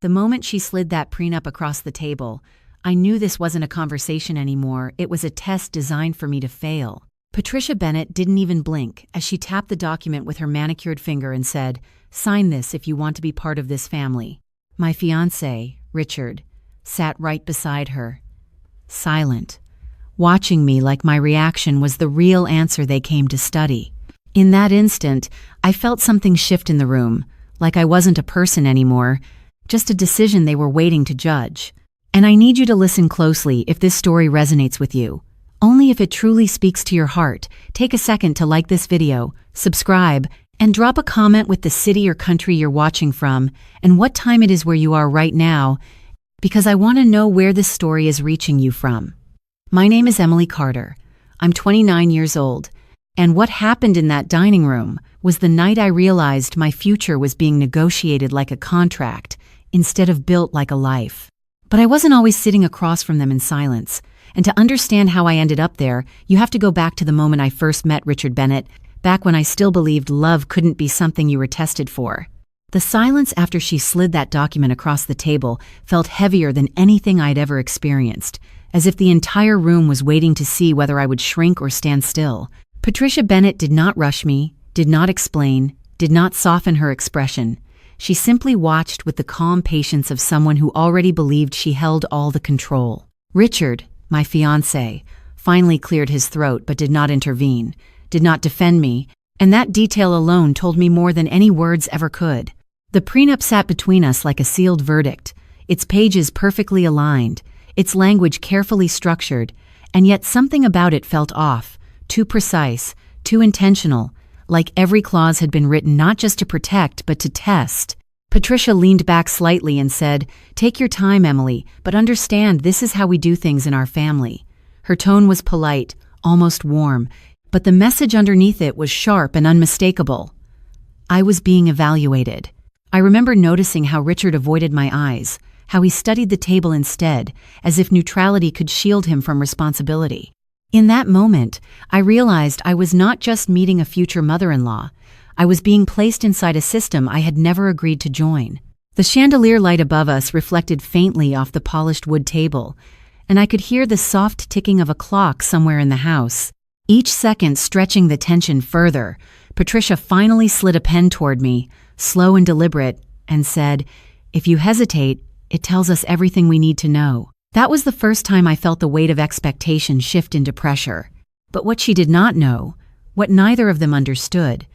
The moment she slid that prenup across the table, I knew this wasn't a conversation anymore. It was a test designed for me to fail. Patricia Bennett didn't even blink as she tapped the document with her manicured finger and said, "Sign this if you want to be part of this family." My fiancé, Richard, sat right beside her, silent, watching me like my reaction was the real answer they came to study. In that instant, I felt something shift in the room, like I wasn't a person anymore, just a decision they were waiting to judge. And I need you to listen closely if this story resonates with you. Only if it truly speaks to your heart. Take a second to like this video, subscribe, and drop a comment with the city or country you're watching from and what time it is where you are right now, because I want to know where this story is reaching you from. My name is Emily Carter. I'm 29 years old, and what happened in that dining room was the night I realized my future was being negotiated like a contract instead of built like a life. But I wasn't always sitting across from them in silence. And to understand how I ended up there, you have to go back to the moment I first met Richard Bennett, back when I still believed love couldn't be something you were tested for. The silence after she slid that document across the table felt heavier than anything I'd ever experienced, as if the entire room was waiting to see whether I would shrink or stand still. Patricia Bennett did not rush me, did not explain, did not soften her expression. She simply watched with the calm patience of someone who already believed she held all the control. Richard, my fiancé, finally cleared his throat but did not intervene, did not defend me, and that detail alone told me more than any words ever could. The prenup sat between us like a sealed verdict, its pages perfectly aligned, its language carefully structured, and yet something about it felt off, too precise, too intentional, like every clause had been written not just to protect but to test. Patricia leaned back slightly and said, "Take your time, Emily, but understand this is how we do things in our family." Her tone was polite, almost warm, but the message underneath it was sharp and unmistakable. I was being evaluated. I remember noticing how Richard avoided my eyes, how he studied the table instead, as if neutrality could shield him from responsibility. In that moment, I realized I was not just meeting a future mother-in-law. I was being placed inside a system I had never agreed to join. The chandelier light above us reflected faintly off the polished wood table, and I could hear the soft ticking of a clock somewhere in the house. Each second stretching the tension further, Patricia finally slid a pen toward me, slow and deliberate, and said, "If you hesitate, it tells us everything we need to know." That was the first time I felt the weight of expectation shift into pressure. But what she did not know, what neither of them understood,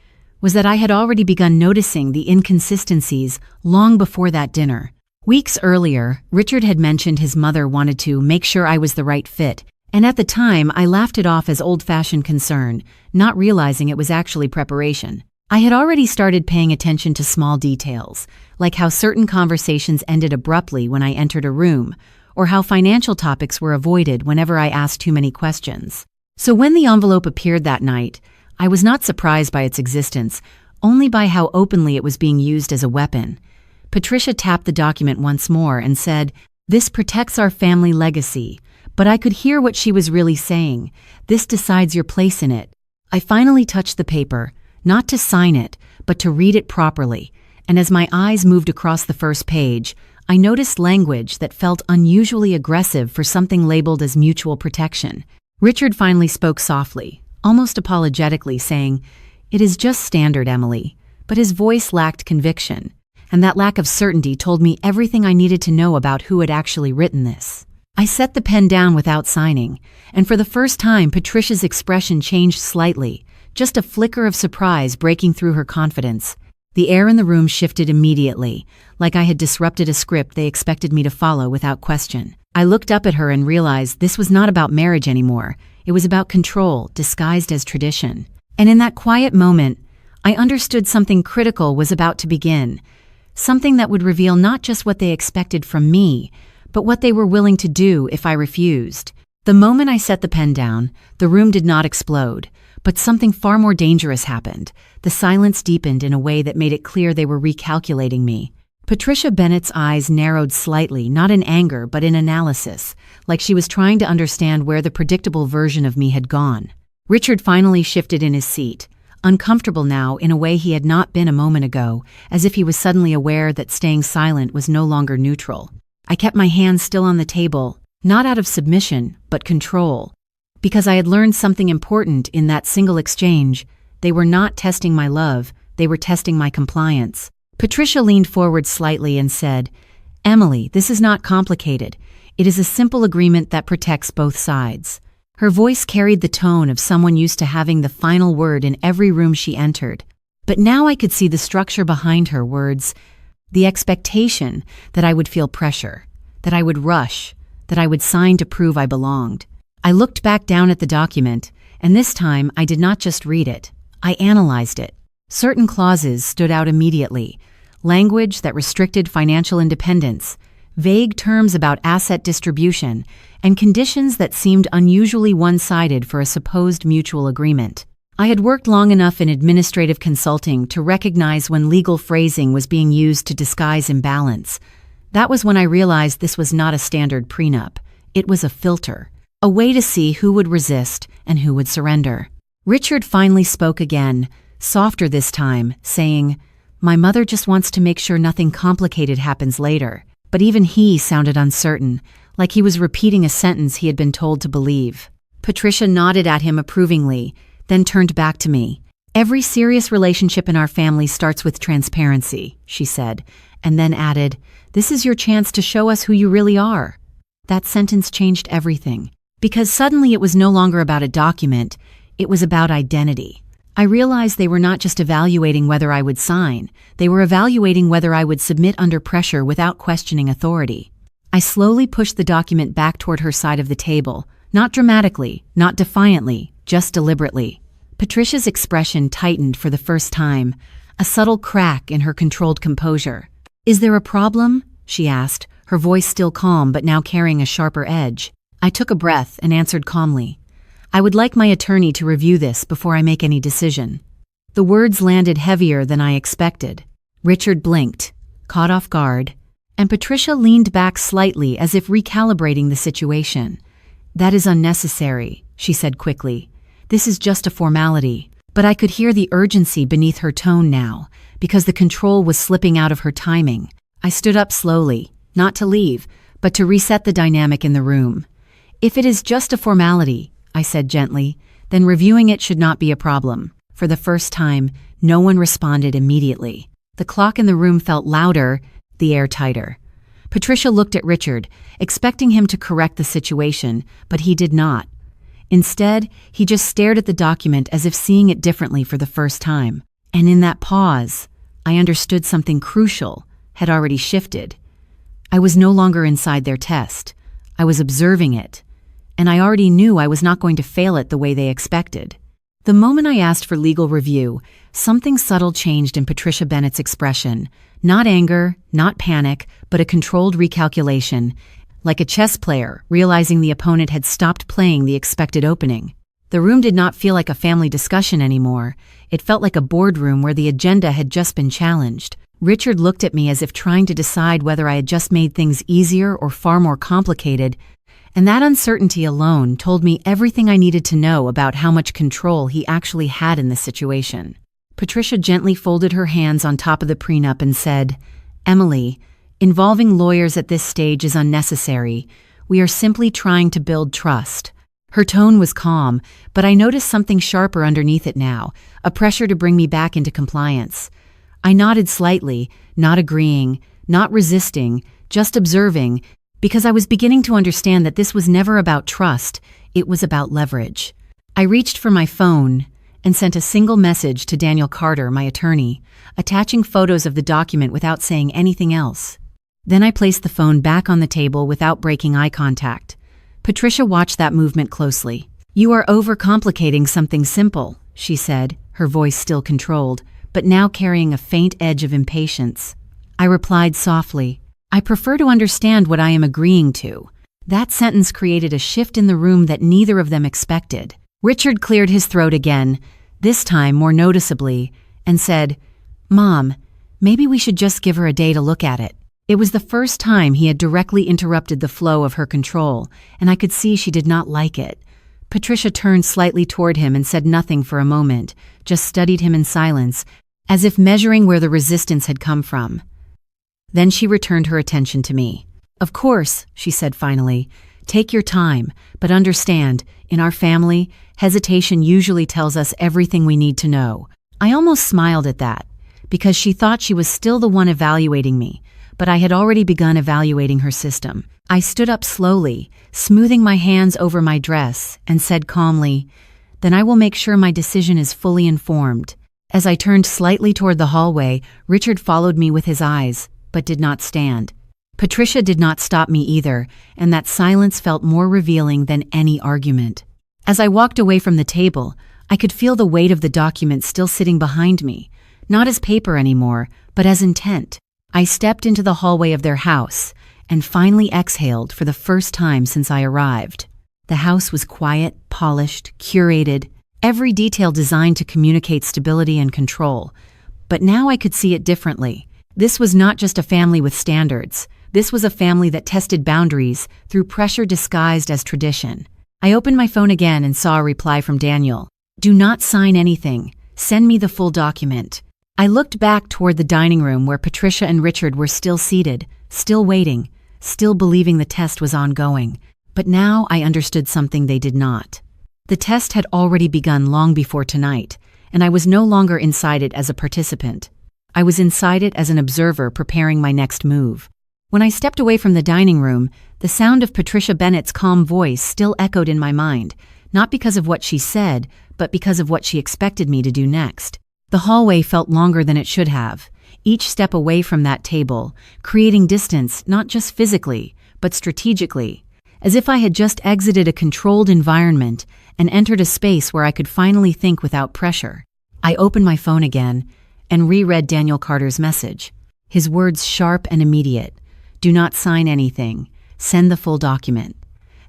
was that I had already begun noticing the inconsistencies long before that dinner. Weeks earlier, Richard had mentioned his mother wanted to make sure I was the right fit, and at the time I laughed it off as old-fashioned concern, not realizing it was actually preparation. I had already started paying attention to small details, like how certain conversations ended abruptly when I entered a room, or how financial topics were avoided whenever I asked too many questions. So when the envelope appeared that night, I was not surprised by its existence, only by how openly it was being used as a weapon. Patricia tapped the document once more and said, "This protects our family legacy," but I could hear what she was really saying. "This decides your place in it." I finally touched the paper, not to sign it, but to read it properly, and as my eyes moved across the first page, I noticed language that felt unusually aggressive for something labeled as mutual protection. Richard finally spoke softly, almost apologetically, saying, "It is just standard, Emily," but his voice lacked conviction, and that lack of certainty told me everything I needed to know about who had actually written this. I set the pen down without signing, and for the first time Patricia's expression changed slightly, just a flicker of surprise breaking through her confidence. The air in the room shifted immediately, like I had disrupted a script they expected me to follow without question. I looked up at her and realized this was not about marriage anymore. It was about control, disguised as tradition. And in that quiet moment, I understood something critical was about to begin, something that would reveal not just what they expected from me, but what they were willing to do if I refused. The moment I set the pen down, the room did not explode, but something far more dangerous happened. The silence deepened in a way that made it clear they were recalculating me. Patricia Bennett's eyes narrowed slightly, not in anger but in analysis, like she was trying to understand where the predictable version of me had gone. Richard finally shifted in his seat, uncomfortable now in a way he had not been a moment ago, as if he was suddenly aware that staying silent was no longer neutral. I kept my hands still on the table, not out of submission, but control. Because I had learned something important in that single exchange. They were not testing my love, they were testing my compliance. Patricia leaned forward slightly and said, "Emily, this is not complicated. It is a simple agreement that protects both sides." Her voice carried the tone of someone used to having the final word in every room she entered. But now I could see the structure behind her words, the expectation that I would feel pressure, that I would rush, that I would sign to prove I belonged. I looked back down at the document, and this time I did not just read it. I analyzed it. Certain clauses stood out immediately. Language that restricted financial independence, vague terms about asset distribution, and conditions that seemed unusually one-sided for a supposed mutual agreement. I had worked long enough in administrative consulting to recognize when legal phrasing was being used to disguise imbalance. That was when I realized this was not a standard prenup. It was a filter, a way to see who would resist and who would surrender. Richard finally spoke again, softer this time, saying, "My mother just wants to make sure nothing complicated happens later." But even he sounded uncertain, like he was repeating a sentence he had been told to believe. Patricia nodded at him approvingly, then turned back to me. "Every serious relationship in our family starts with transparency," she said, and then added, "This is your chance to show us who you really are." That sentence changed everything, because suddenly it was no longer about a document, it was about identity. I realized they were not just evaluating whether I would sign, they were evaluating whether I would submit under pressure without questioning authority. I slowly pushed the document back toward her side of the table, not dramatically, not defiantly, just deliberately. Patricia's expression tightened for the first time, a subtle crack in her controlled composure. "Is there a problem?" she asked, her voice still calm but now carrying a sharper edge. I took a breath and answered calmly, "I would like my attorney to review this before I make any decision." The words landed heavier than I expected. Richard blinked, caught off guard, and Patricia leaned back slightly as if recalibrating the situation. "That is unnecessary," she said quickly. "This is just a formality." But I could hear the urgency beneath her tone now, because the control was slipping out of her timing. I stood up slowly, not to leave, but to reset the dynamic in the room. "If it is just a formality," I said gently, "then reviewing it should not be a problem." For the first time, no one responded immediately. The clock in the room felt louder, the air tighter. Patricia looked at Richard, expecting him to correct the situation, but he did not. Instead, he just stared at the document as if seeing it differently for the first time. And in that pause, I understood something crucial had already shifted. I was no longer inside their test. I was observing it. And I already knew I was not going to fail it the way they expected. The moment I asked for legal review, something subtle changed in Patricia Bennett's expression. Not anger, not panic, but a controlled recalculation, like a chess player realizing the opponent had stopped playing the expected opening. The room did not feel like a family discussion anymore. It felt like a boardroom where the agenda had just been challenged. Richard looked at me as if trying to decide whether I had just made things easier or far more complicated, and that uncertainty alone told me everything I needed to know about how much control he actually had in this situation. Patricia gently folded her hands on top of the prenup and said, "Emily, involving lawyers at this stage is unnecessary. We are simply trying to build trust." Her tone was calm, but I noticed something sharper underneath it now, a pressure to bring me back into compliance. I nodded slightly, not agreeing, not resisting, just observing, because I was beginning to understand that this was never about trust, it was about leverage. I reached for my phone and sent a single message to Daniel Carter, my attorney, attaching photos of the document without saying anything else. Then I placed the phone back on the table without breaking eye contact. Patricia watched that movement closely. "You are overcomplicating something simple," she said, her voice still controlled, but now carrying a faint edge of impatience. I replied softly, "I prefer to understand what I am agreeing to." That sentence created a shift in the room that neither of them expected. Richard cleared his throat again, this time more noticeably, and said, "Mom, maybe we should just give her a day to look at it." It was the first time he had directly interrupted the flow of her control, and I could see she did not like it. Patricia turned slightly toward him and said nothing for a moment, just studied him in silence, as if measuring where the resistance had come from. Then she returned her attention to me. "Of course," she said finally, "take your time, but understand, in our family, hesitation usually tells us everything we need to know." I almost smiled at that, because she thought she was still the one evaluating me, but I had already begun evaluating her system. I stood up slowly, smoothing my hands over my dress, and said calmly, "Then I will make sure my decision is fully informed." As I turned slightly toward the hallway, Richard followed me with his eyes, but did not stand. Patricia did not stop me either, and that silence felt more revealing than any argument. As I walked away from the table, I could feel the weight of the document still sitting behind me, not as paper anymore, but as intent. I stepped into the hallway of their house and finally exhaled for the first time since I arrived. The house was quiet, polished, curated, every detail designed to communicate stability and control. But now I could see it differently. This was not just a family with standards. This was a family that tested boundaries through pressure disguised as tradition. I opened my phone again and saw a reply from Daniel. "Do not sign anything. Send me the full document." I looked back toward the dining room where Patricia and Richard were still seated, still waiting, still believing the test was ongoing. But now I understood something they did not. The test had already begun long before tonight, and I was no longer inside it as a participant. I was inside it as an observer preparing my next move. When I stepped away from the dining room, the sound of Patricia Bennett's calm voice still echoed in my mind, not because of what she said, but because of what she expected me to do next. The hallway felt longer than it should have, each step away from that table, creating distance not just physically, but strategically, as if I had just exited a controlled environment and entered a space where I could finally think without pressure. I opened my phone again and reread Daniel Carter's message. His words sharp and immediate. "Do not sign anything. Send the full document."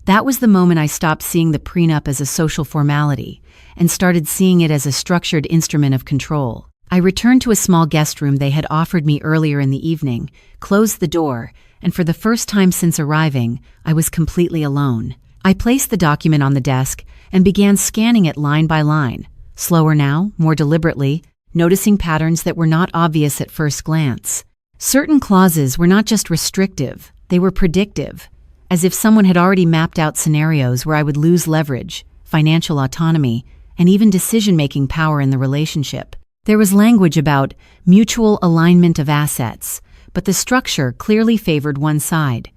That was the moment I stopped seeing the prenup as a social formality and started seeing it as a structured instrument of control. I returned to a small guest room they had offered me earlier in the evening, closed the door, and for the first time since arriving, I was completely alone. I placed the document on the desk and began scanning it line by line, slower now, more deliberately, noticing patterns that were not obvious at first glance. Certain clauses were not just restrictive, they were predictive, as if someone had already mapped out scenarios where I would lose leverage, financial autonomy, and even decision-making power in the relationship. There was language about mutual alignment of assets, but the structure clearly favored one side.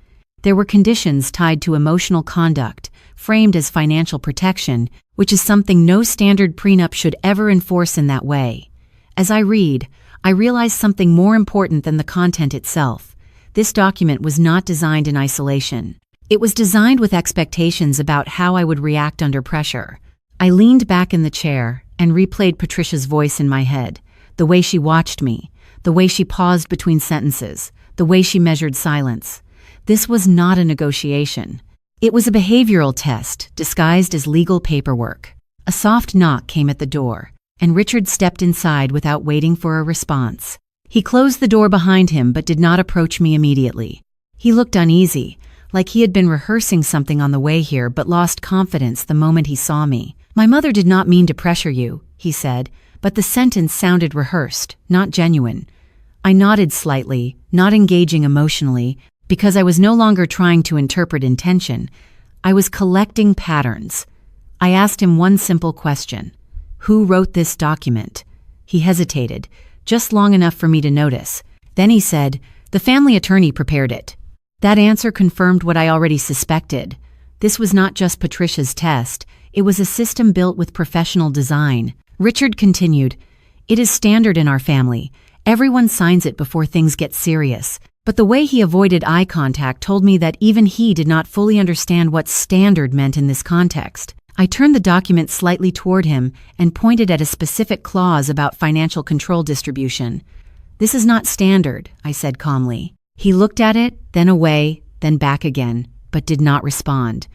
There were conditions tied to emotional conduct, framed as financial protection, which is something no standard prenup should ever enforce in that way. As I read, I realized something more important than the content itself. This document was not designed in isolation. It was designed with expectations about how I would react under pressure. I leaned back in the chair and replayed Patricia's voice in my head, the way she watched me, the way she paused between sentences, the way she measured silence. This was not a negotiation. It was a behavioral test disguised as legal paperwork. A soft knock came at the door, and Richard stepped inside without waiting for a response. He closed the door behind him but did not approach me immediately. He looked uneasy, like he had been rehearsing something on the way here but lost confidence the moment he saw me. "My mother did not mean to pressure you," he said, but the sentence sounded rehearsed, not genuine. I nodded slightly, not engaging emotionally, because I was no longer trying to interpret intention. I was collecting patterns. I asked him one simple question. "Who wrote this document?" He hesitated, just long enough for me to notice. Then he said, "The family attorney prepared it." That answer confirmed what I already suspected. This was not just Patricia's test, it was a system built with professional design. Richard continued, "It is standard in our family. Everyone signs it before things get serious." But the way he avoided eye contact told me that even he did not fully understand what standard meant in this context. I turned the document slightly toward him and pointed at a specific clause about financial control distribution. "This is not standard," I said calmly. He looked at it, then away, then back again, but did not respond.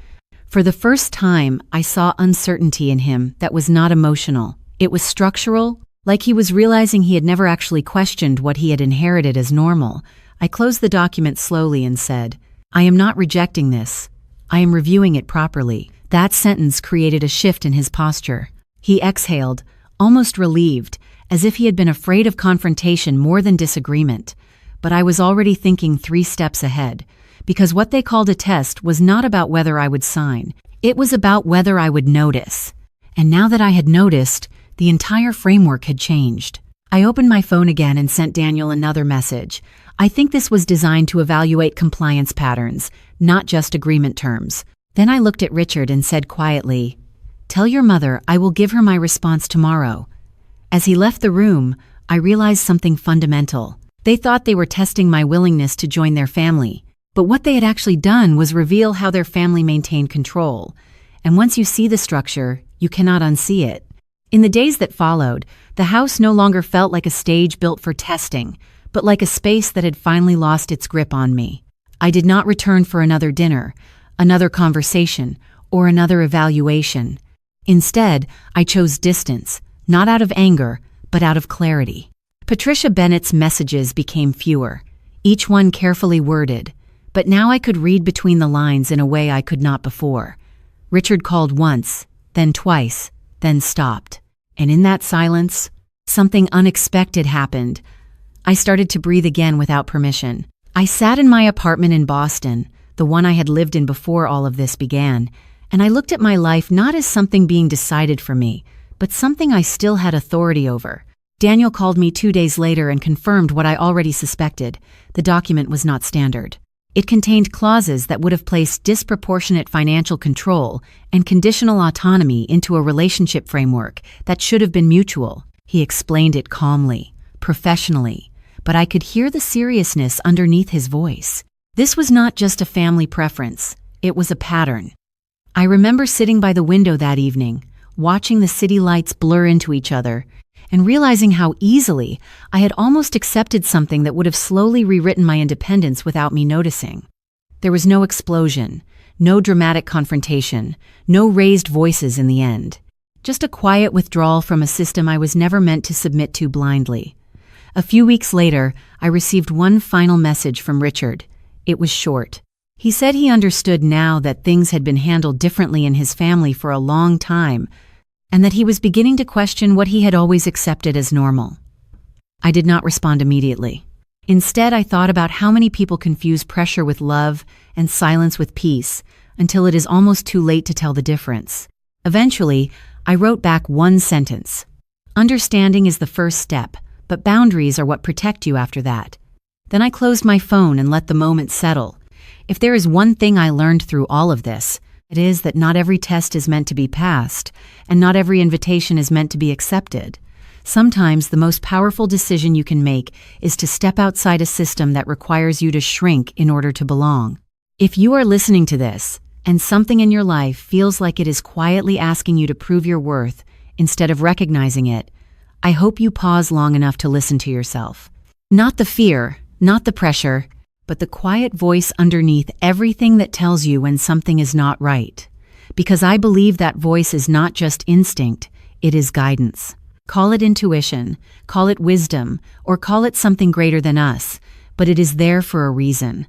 For the first time, I saw uncertainty in him that was not emotional. It was structural, like he was realizing he had never actually questioned what he had inherited as normal. I closed the document slowly and said, "I am not rejecting this. I am reviewing it properly." That sentence created a shift in his posture. He exhaled, almost relieved, as if he had been afraid of confrontation more than disagreement. But I was already thinking 3 steps ahead, because what they called a test was not about whether I would sign. It was about whether I would notice. And now that I had noticed, the entire framework had changed. I opened my phone again and sent Daniel another message. I think this was designed to evaluate compliance patterns, not just agreement terms. Then I looked at Richard and said quietly, "Tell your mother I will give her my response tomorrow." As he left the room, I realized something fundamental. They thought they were testing my willingness to join their family, but what they had actually done was reveal how their family maintained control. And once you see the structure, you cannot unsee it. In the days that followed, the house no longer felt like a stage built for testing, but like a space that had finally lost its grip on me. I did not return for another dinner, another conversation, or another evaluation. Instead, I chose distance, not out of anger, but out of clarity. Patricia Bennett's messages became fewer, each one carefully worded, but now I could read between the lines in a way I could not before. Richard called once, then twice, then stopped. And in that silence, something unexpected happened. I started to breathe again without permission. I sat in my apartment in Boston, the one I had lived in before all of this began, and I looked at my life not as something being decided for me, but something I still had authority over. Daniel called me 2 days later and confirmed what I already suspected. The document was not standard. It contained clauses that would have placed disproportionate financial control and conditional autonomy into a relationship framework that should have been mutual. He explained it calmly, professionally, but I could hear the seriousness underneath his voice. This was not just a family preference, it was a pattern. I remember sitting by the window that evening, watching the city lights blur into each other, and realizing how easily I had almost accepted something that would have slowly rewritten my independence without me noticing. There was no explosion, no dramatic confrontation, no raised voices in the end. Just a quiet withdrawal from a system I was never meant to submit to blindly. A few weeks later, I received one final message from Richard. It was short. He said he understood now that things had been handled differently in his family for a long time, and that he was beginning to question what he had always accepted as normal. I did not respond immediately. Instead, I thought about how many people confuse pressure with love and silence with peace until it is almost too late to tell the difference. Eventually, I wrote back one sentence. Understanding is the first step, but boundaries are what protect you after that. Then I closed my phone and let the moment settle. If there is one thing I learned through all of this, it is that not every test is meant to be passed, and not every invitation is meant to be accepted. Sometimes the most powerful decision you can make is to step outside a system that requires you to shrink in order to belong. If you are listening to this, and something in your life feels like it is quietly asking you to prove your worth instead of recognizing it, I hope you pause long enough to listen to yourself. Not the fear, not the pressure, but the quiet voice underneath everything that tells you when something is not right. Because I believe that voice is not just instinct, it is guidance. Call it intuition, call it wisdom, or call it something greater than us, but it is there for a reason.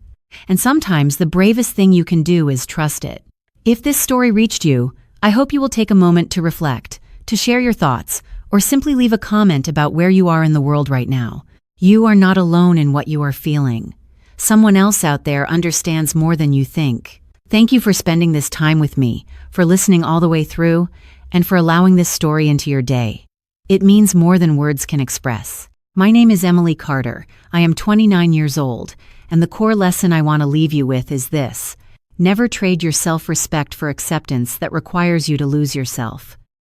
And sometimes the bravest thing you can do is trust it. If this story reached you, I hope you will take a moment to reflect, to share your thoughts, or simply leave a comment about where you are in the world right now. You are not alone in what you are feeling. Someone else out there understands more than you think. Thank you for spending this time with me, for listening all the way through, and for allowing this story into your day. It means more than words can express. My name is Emily Carter. I am 29 years old, and the core lesson I want to leave you with is this: never trade your self-respect for acceptance that requires you to lose yourself.